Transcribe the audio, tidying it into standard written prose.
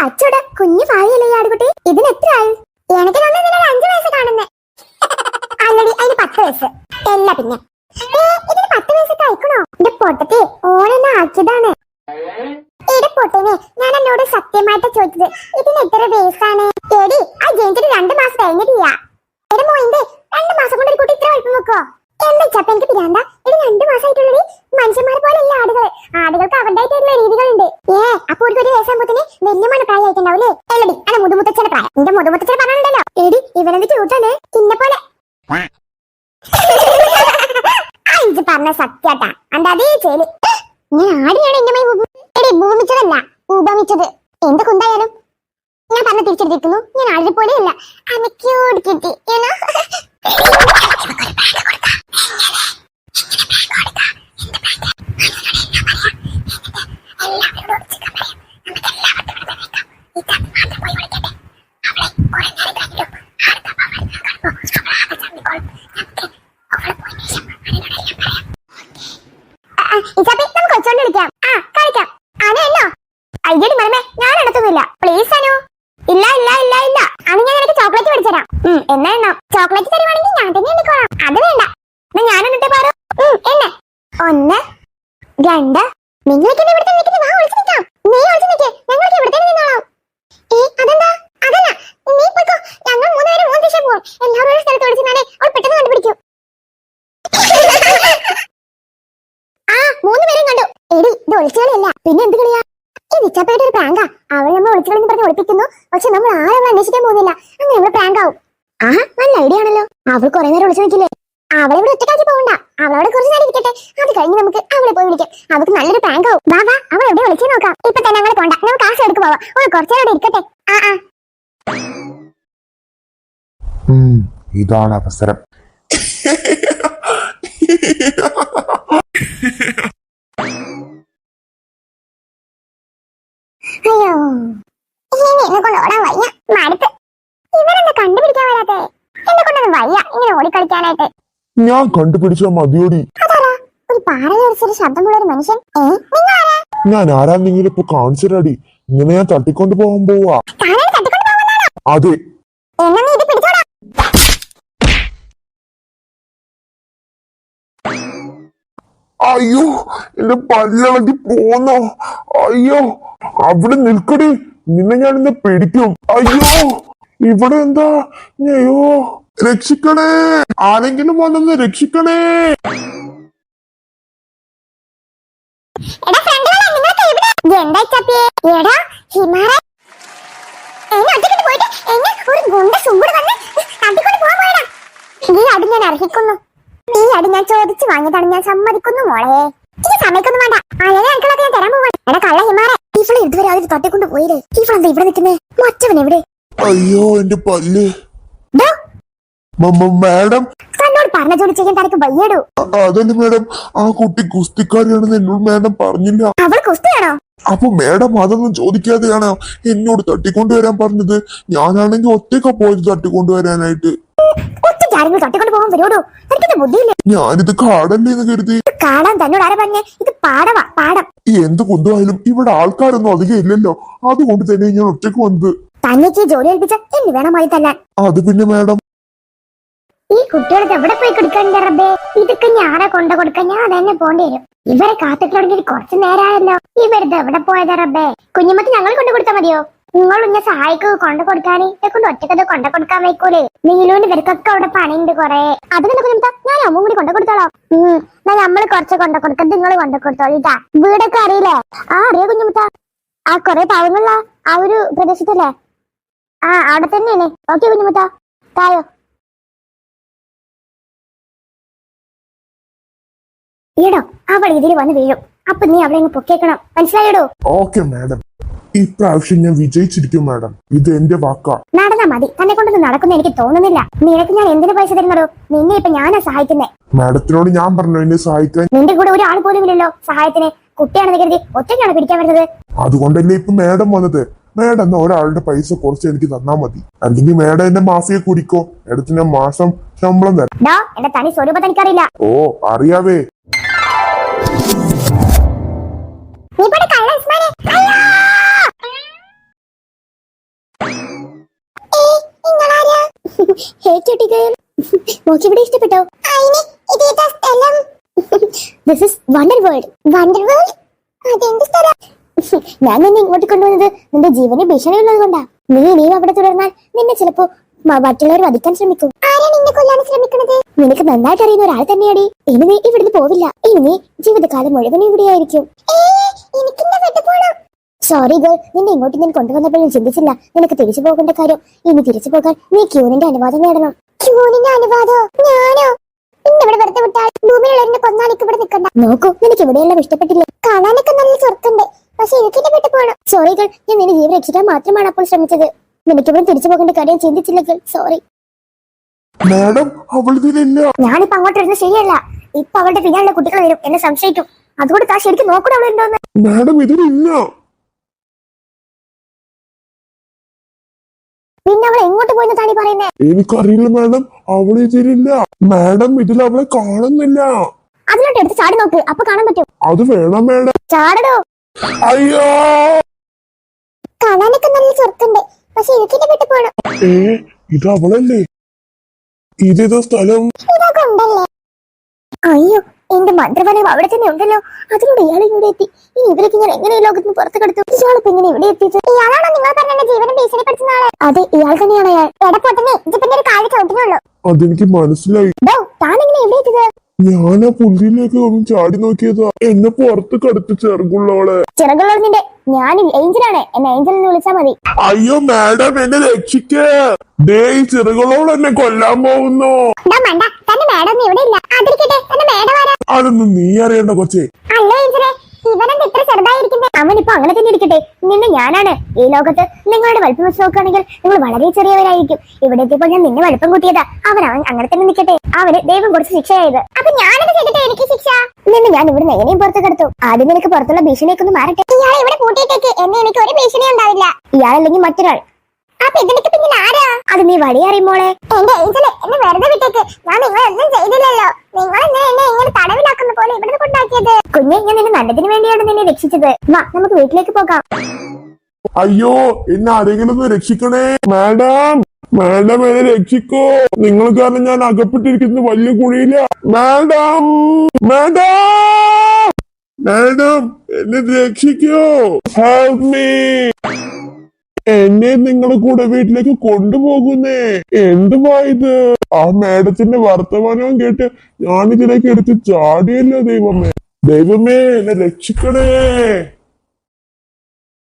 അച്ചോട കുഞ്ഞു ഭാവിയല്ലേ ഈ ആടുകുട്ടി? ഇതിന് എത്ര ആയി? എനിക്ക് തന്നെ 5 വയസ്സ് കാണുന്നേ. ആൾറെഡി അതിന് 10 വയസ്സ്. അല്ല പിന്നെ ഇതിന് 10 വയസ്സൊക്കെ അയക്കണോ? എന്റെ പൊട്ടത്തെ ഓണെന്നെ ആക്കിയതാണ്. എന്റെ പൊട്ടനെ ഞാൻ എന്നോട് സത്യമായിട്ട് ചോദിച്ചത് ഇതിന് എത്ര വയസ്സാണ്? എടി ആ ജനിച്ചിട്ട് 2 മാസം കഴിഞ്ഞിട്ടില്ല. എന്റെ മോയിന്റെ 2 മാസം കൊണ്ട് ഒരു കുട്ടി ഇത്ര വലിപ്പം വെക്കോ? എന്താ ചപ്പ എനിക്ക് പിരാന്ത? ഇത് 2 മാസമായിട്ടുള്ളൊരു മനുഷ്യന്മാരെ പോലെയല്ല ആടുകൾ. ആടുകൾക്ക് അവരുടേതായിട്ടുള്ള രീതികളുണ്ട്. അപ്പൊ ഒരു വയസ്സാകുമ്പോത്തിന് വലിയമാണ് പ്രായമായിട്ടുണ്ടാവില്ലേ? എല്ലടി അല്ല മുതുമുത്തച്ഛന്റെ പ്രായം. എന്റെ മുതുമുത്തച്ഛനെ പറഞ്ഞിട്ടുണ്ടല്ലോ എടി ഇവനെന്ത് ചൂട്ടാണ് ഇന്നെ പോലെ. ഇത് പറഞ്ഞ സത്യാട്ടാ അന്റെ അതേ ചേല്. ഞാൻ ആടിയാണ് എന്റെ എടി ഭൂമിച്ചതല്ല ഉപമിച്ചത്. എന്ത് കുന്തായാലും ഞാൻ പറഞ്ഞ തിരിച്ചെടുത്തിരിക്കുന്നു. ഞാൻ ആടിനെ പോലെയല്ല. അനക്കോട് കിട്ടി ഞാൻ എടുത്തൊന്നുമില്ല. പ്ലീസ് അനു. ഇല്ല ഇല്ല ഇല്ല ഇല്ല അന്ന് ഞാൻ എനിക്ക് ചോക്ലേറ്റ് മേടിച്ചരാം. എന്നാ എണ്ണോ ചോക്ലേറ്റ് തരുവാണെങ്കിൽ ഞാൻ തന്നെ എണ്ണിക്കോളാം. അത് വേണ്ട എന്നാ ഞാനൊന്നിട്ട് പാറോ. എന്നെ 1 2 നിങ്ങൾക്ക് ഇവിടുത്തെ നിൽക്കുന്നത്. വാ ഒളിച്ചു നിൽക്കാം. നീ ഒളിച്ചു നിൽക്കേ. ഞങ്ങൾക്ക് ഇവിടെ തന്നെ നിന്നോളാം. അതെന്താ? അതല്ല നീ പോയിക്കോ. ഞങ്ങൾ 3 പേരും 3 ദിശ പോവും. എല്ലാവരും ഒരു സ്ഥലത്ത് ഒളിച്ചിരുന്നാലേ അവൾ പെട്ടെന്ന് കണ്ടുപിടിക്കും. 3 പേരും കണ്ടു. എടി ഇത് ഒളിച്ചുകളിയല്ല പിന്നെ എന്ത് കളിയാ? ഈ നിച്ചപ്പയുടെ ഒരു പ്രാങ്കാ. അവൾ നമ്മൾ ഒളിച്ചുകളെന്ന് പറഞ്ഞ് ഒളിപ്പിക്കുന്നു. പക്ഷെ നമ്മൾ ആരും അന്വേഷിക്കാൻ പോകുന്നില്ല. അങ്ങനെ നമ്മൾ പ്രാങ്ക് ആവും. നല്ല ഐഡിയ ആണല്ലോ. അവൾ കുറെ നേരം ഒളിച്ചു നിൽക്കില്ലേ? അവളെ ഇവിടെ ഒറ്റക്കാക്കി പോകണ്ട. അവളോട് കുറച്ച് നേരം ഇരിക്കട്ടെ. അത് കഴിഞ്ഞ് നമുക്ക് അവളെ പോയി വിളിക്കാം. അവൾക്ക് നല്ലൊരു പ്രാങ്ക് ആവും. വാ വാ അവൾ എവിടെ വിളിച്ചു നോക്കാം. ഇപ്പൊ തന്നെ ഞങ്ങൾ പോണ്ട. നമുക്ക് കാശ് എടുക്ക് പോവാം. കുറച്ചു നേരം ഇരിക്കട്ടെ. ഇതാണ് അവസരം. അയ്യോ എന്നെ കൊണ്ട് ഓടാൻ വയ്യ. മടുത്ത്. ഇവരെന്നെ കണ്ടുപിടിക്കാൻ വരാത്തെ. എന്നെ കൊണ്ടൊന്നും വയ്യ ഇങ്ങനെ ഓടിക്കളിക്കാനായിട്ട്. ഞാൻ കണ്ടുപിടിച്ച മതിയോടി. അതാരാ? ഒരു പാറയൊരു ശബ്ദമുള്ള ഒരു മനുഷ്യൻ. ഞാൻ ആരാന്നെങ്കിലും ഇപ്പൊ കാണിച്ചരാടി. ഇങ്ങനെ ഞാൻ തട്ടിക്കൊണ്ട് പോകാൻ പോവാ. അതെ. അയ്യോ എന്റെ പല്ലളക്കി പോന്നോ. അയ്യോ അവിടെ നിൽക്കടി. നിന്നെ ഞാൻ ഇന്ന് പിടിക്കും. അയ്യോ ഇവിടെ എന്താ? അയ്യോ രക്ഷിക്കണേ. ആരെങ്കിലും വന്നൊന്ന് രക്ഷിക്കണേ. ഞാൻ അർഹിക്കുന്നു. ഈ അടി ഞാൻ ചോദിച്ചു വാങ്ങിയതാണ്. ഞാൻ സമ്മതിക്കുന്നു മോളെ. ഈ സമയത്തൊന്നും വേണ്ട. അയാളൊക്കെ ഞാൻ തരാൻ പോവാണ്. എടാ കള്ള ഹിമാറെ ഇവളെ ഇതുവരെ ആദ്യം തട്ടിക്കൊണ്ട് പോയില്ലേ? ഇവളെന്താ ഇവിടെ നിൽക്കുന്നേ? മറ്റവൻ എവിടെ? അയ്യോ എന്റെ പല്ല്. മാഡം തന്നോട് പറഞ്ഞ ജോലി ചെയ്യാൻ തനിക്ക് വയ്യടോ. അതല്ല മാഡം ആ കുട്ടി കുസ്തിക്കാരിയാണെന്ന് എന്നോട് മാഡം പറഞ്ഞില്ല. അവൾ കുസ്തിയാണോ? അപ്പൊ മാഡം അതൊന്നും ചോദിക്കാതെയാണ് എന്നോട് തട്ടിക്കൊണ്ടുവരാൻ പറഞ്ഞത്. ഞാനാണെങ്കിൽ ഒറ്റയ്ക്കാ പോയത് തട്ടിക്കൊണ്ടുവരാനായിട്ട്. തട്ടിക്കൊണ്ട് പോകാൻ വരുവോ? എനിക്കത് ബുദ്ധിയില്ലേ? ഞാനിത് കാടല്ലേന്ന് കരുതി. കാടാൻ തന്നോട് ആരാ പറഞ്ഞേ? ഇത് പാടവാ പാടം. എന്ത് കൊണ്ടുപോയാലും ഇവിടെ ആൾക്കാരൊന്നും അധികം ഇല്ലല്ലോ. അതുകൊണ്ട് തന്നെ ഞാൻ ഒറ്റയ്ക്ക് വന്നത്. തന്നേക്ക് ജോലി ഏൽപ്പിച്ച എന്ത് വേണം മതി തല്ലാൻ. അത് പിന്നെ മാഡം ഈ കുട്ടികൾക്ക് എവിടെ പോയി കൊടുക്കാൻ റബ്ബേ? ഇതൊക്കെ ഞാനാ കൊണ്ടു കൊടുക്കാൻ. ഞാൻ തന്നെ പോണ്ടി വരും. ഇവരെ കാത്തിട്ടുണ്ടെങ്കിൽ കുറച്ചു നേരമായല്ലോ. ഇവരത് എവിടെ പോയതാ റബ്ബേ? കുഞ്ഞുമ്മക്ക് ഞങ്ങൾ കൊണ്ടു കൊടുത്താൽ മതിയോ? നിങ്ങൾ ഇങ്ങനെ സഹായിക്കുക കൊണ്ടു കൊടുക്കാൻ. ഇതൊക്കെ ഒറ്റക്കത് കൊണ്ടു കൊടുക്കാൻ വയ്ക്കൂലേ? നീലോണ്ട് ഇവർക്കൊക്കെ അവിടെ പണിയുണ്ട് കൊറേ. അത് തന്നെ കുഞ്ഞുമ്പ ഞാൻ അമ്മ കൂടി കൊണ്ടു കൊടുത്തോളാം. നമ്മള് കുറച്ച് കൊണ്ടു കൊടുക്ക. നിങ്ങൾ കൊണ്ടു കൊടുത്തോളിട്ടാ. വീടൊക്കെ അറിയില്ലേ? അറിയാ കുഞ്ഞുമുത്ത. കൊറേ പാവങ്ങളുള്ള ആ ഒരു പ്രദേശത്തല്ലേ? അവിടെ തന്നെയാണ്. ഓക്കെ കുഞ്ഞുമുത്ത തായോ. ഈടോ അവൾ ഇതിൽ വന്ന് വീഴും. അപ്പൊ നീ അവിടെ പൊക്കേക്കണം. മനസ്സിലായിടോ? Okay madam. ഇപ്രാവശ്യം ഞാൻ വിജയിച്ചിരിക്കും മാഡം. ഇത് എന്റെ വാക്കാ. നടന്നാ മതി. തന്നെ കൊണ്ടൊന്നും നടക്കുന്ന എനിക്ക് തോന്നുന്നില്ല. നിനക്ക് ഞാൻ എന്തിനു പൈസ തരുന്നതോ? നിന്നെ ഇപ്പൊ ഞാനാ സഹായിക്കുന്നേ. മാഡത്തിനോട് ഞാൻ പറഞ്ഞു എന്നെ സഹായിക്കാൻ. നിന്റെ കൂടെ ഒരാൾ പോലും ഇല്ലല്ലോ സഹായത്തിന്. കുട്ടിയാണെന്ന് കരുതി ഒറ്റയ്ക്കാണ് പിടിക്കാൻ വരുന്നത്. അതുകൊണ്ടല്ലേ ഇപ്പൊ മാഡം വന്നത്. മേഡം എന്ന ഒരാളുടെ പൈസ കുറച്ച് എനിക്ക് തന്നാ മതി. അല്ലെങ്കിൽ മേഡം എന്നെ മാഫിയെ കുടിക്കോ. മേഡത്തിന് മാസം ശമ്പളം തരാം. എന്റെ തനി സ്വരൂപം എനിക്കറിയില്ല. ഓ അറിയാവേ. ഇഷ്ടപ്പെട്ടോ? This is wonder world. Wonder world? അതെന്ത് സ്ഥലം? ഞാൻ നിന്നെ ഇങ്ങോട്ട് കൊണ്ടുവന്നത് നിന്റെ ജീവന് ഭീഷണിയുള്ളത് കൊണ്ടാ. നീ അവിടെ തുടർന്നാൽ നിന്നെ ചിലപ്പോ മറ്റുള്ളവർ വധിക്കാൻ ശ്രമിക്കും. ആരാണ് നിന്നെ കൊല്ലാൻ ശ്രമിക്കുന്നത്? നിനക്ക് നന്നായിട്ട് അറിയുന്ന ഒരാൾ തന്നെയാടി. ഇനി നീ ഇവിടുന്ന് പോവില്ല. ഇനി നീ ജീവിതകാലം മുഴുവൻ ഇവിടെയായിരിക്കും. സോറി ഗേൾ, നിന്നെ ഇങ്ങോട്ട് ഞാൻ കൊണ്ടുവന്നപ്പോൾ ഞാൻ ചിന്തിച്ചില്ല നിനക്ക് തിരിച്ചു പോകേണ്ട കാര്യം. ഇനി തിരിച്ചു പോകാൻ നീ ക്യൂനിന്റെ അനുവാദം നേടണം. ക്യൂനിന്റെ അനുവാദോ? ഞാനോ? ഇന്നിവിടെ വെറുതെ വിട്ടാൽ ഭൂമിയിലുള്ളവരെ കൊന്നാലിക്ക് ഇവിടെ നിൽക്കണ്ട. നോക്കൂ, നിനക്ക് ഇവിടെയെല്ലാം ഇഷ്ടപ്പെട്ടില്ലേ? കാണാനൊക്കെ നല്ല സ്വർക്കുണ്ട്, പക്ഷെ എനിക്കിന്റെ വീട്ടിൽ പോകണം. സോറി ഗേൾ, ഞാൻ നിന്നെ ജീവൻ രക്ഷിക്കാൻ മാത്രമാണ് അപ്പോൾ ശ്രമിച്ചത്. നിനക്കിവിടെ തിരിച്ചു പോകേണ്ട കാര്യം ചിന്തിച്ചില്ല ഗേൾ, സോറി. മാഡം അവൾ ഇതിലില്ല. ഞാനിപ്പോ അങ്ങോട്ട് വരുന്നത് ശരിയല്ല. ഇപ്പൊ അവളുടെ പിന്നാലുള്ള കുട്ടികൾ വരും, എന്നെ സംശയിക്കും. അതുകൊണ്ട് താ ശരിക്കും നോക്കണം അവളുണ്ടോന്ന്. മാഡം ഇതിലില്ല. പിന്നെ അവൾ എങ്ങോട്ട് പോയെന്ന് താണി പറയുന്നേ? എനിക്കറിയില്ല മാഡം, അവൾ ഇതിലില്ല. മാഡം ഇതിൽ അവളെ കാണുന്നില്ല. അതിലോട്ട് എടുത്ത് ചാടി നോക്ക്, അപ്പൊ കാണാൻ പറ്റും. അത് വേണം മാഡം. ചാടടോ. അയ്യോ, കാണാനൊക്കെ നല്ല ചൊറുക്കുണ്ട്, പക്ഷെ എനിക്കിന്റെ വീട്ടിൽ പോകണം. ഇത് അവളല്ലേ? ഇതേതാ സ്ഥലം? ഇതൊക്കെ ഉണ്ടല്ലേ? അയ്യോ, എന്റെ മന്ത്രവനം അവിടെ തന്നെ ഉണ്ടല്ലോ. അതിലൂടെ ഇയാൾ ഇവിടെ എത്തി. ഇനി ഇവരൊക്കെ ഞാൻ എങ്ങനെ ഈ ലോകത്തിന് പുറത്ത് കടത്തും? ഇയാളിപ്പോ എങ്ങനെ ഇവിടെ എത്തിയത്? ഇയാളാണോ നിങ്ങൾ പറഞ്ഞ ജീവനം ഭീഷണിപ്പെടുത്തുന്ന ആള്? അതെ, ഇയാൾ തന്നെയാണ് അയാൾ. എടപ്പോട്ടെ ഇതിന്റെ ഒരു കാര്യം ചോദിക്കുന്നുള്ളൂ. അതെനിക്ക് മനസ്സിലായി. താനെങ്ങനെ ഇവിടെ എത്തിയത്? ഞാൻ ആ പുല്ലിലേക്ക് ഒന്ന് ചാടി നോക്കിയതാ. എന്നെ പുറത്ത് കടത്തി ചെറുകുള്ളോളെ. ചെറുകുള്ള നിന്റെ ഞാൻ ഏഞ്ചലാണ്. എന്നെ ഏഞ്ചൽ എന്ന് വിളിച്ചാ മതി. അയ്യോ മാഡം, എന്നെ രക്ഷിക്കേ. ദേ ഈ ചെറുകുള്ളോൾ എന്നെ കൊല്ലാൻ പോകുന്നു. അതൊന്നും നീ അറിയണ്ട കൊച്ചേ. ഇവനെന്ത് ഇത്ര ചെറുതായിരിക്കുന്നേ? അവനിപ്പോ അങ്ങനെ തന്നെ ഇരിക്കട്ടെ. നിന്നെ ഞാനാണ് ഈ ലോകത്ത് നിങ്ങളുടെ വലുപ്പം വെച്ച് നോക്കുകയാണെങ്കിൽ നിങ്ങൾ വളരെ ചെറിയവരായിരിക്കും. ഇവിടെ എത്തിയപ്പോൾ ഞാൻ നിന്നെ വലുപ്പം കൂട്ടിയതാ. അവൻ അങ്ങനെ തന്നെ നിൽക്കട്ടെ. അവന് ദൈവം കുറച്ച് ശിക്ഷയായത്. അപ്പൊ ഞാനത് ചെയ്തിട്ട് എനിക്ക് ശിക്ഷ? നിന്നെ ഞാൻ ഇവിടെ എങ്ങനെയും പുറത്ത് കിടത്തു. ആദ്യം നിനക്ക് പുറത്തുള്ള ഭീഷണിയൊക്കെ ഒന്ന് മാറട്ടെ. ഇയാളെ ഇവിടെ പൂട്ടിയിട്ടേക്ക്, എന്നെ എനിക്ക് ഒരു ഭീഷണി ഉണ്ടാവില്ല. ഇയാളല്ലെങ്കിൽ മറ്റൊരാൾ. അപ്പൊ ഇതിനൊക്കെ പിന്നെ ആരാ? അത് നീ വഴി അറിയുമ്പോളെ. എന്റെ ഏഞ്ചലെ, എന്നെ വെറുതെ വിട്ടേക്ക്. ഞാൻ നിങ്ങളൊന്നും ചെയ്തില്ലല്ലോ. നിങ്ങൾ എന്നെ ഇങ്ങനെ തടവിലാക്കുന്ന പോലെ ഇവിടുന്ന് കൊണ്ടാക്കിയത്. കുഞ്ഞെ, ഞാൻ നിന്നെ നല്ലതിന് വേണ്ടിയാണ് നിന്നെ രക്ഷിച്ചത്. വാ, നമുക്ക് വീട്ടിലേക്ക് പോകാം. അയ്യോ, എന്നെ ആരെങ്കിലും ഒന്ന് രക്ഷിക്കണേ. മാഡം, മാഡം എന്നെ രക്ഷിക്കോ. നിങ്ങൾ കാരണം ഞാൻ അകപ്പെട്ടിരിക്കുന്ന വലിയ കുഴിയില്ല. മാഡം, മാഡം, മാഡം എന്നെ രക്ഷിക്കോ. Help me. എന്നെ നിങ്ങളുടെ കൂടെ വീട്ടിലേക്ക് കൊണ്ടുപോകുന്നേ. എന്തുവാ ഇത്? ആ മാഡത്തിന്റെ വർത്തമാനവും കേട്ട് ഞാനിതിലേക്ക് എടുത്ത് ചാടിയല്ലോ. ദൈവമേ, ദൈവമേ എന്നെ രക്ഷിക്കണേ.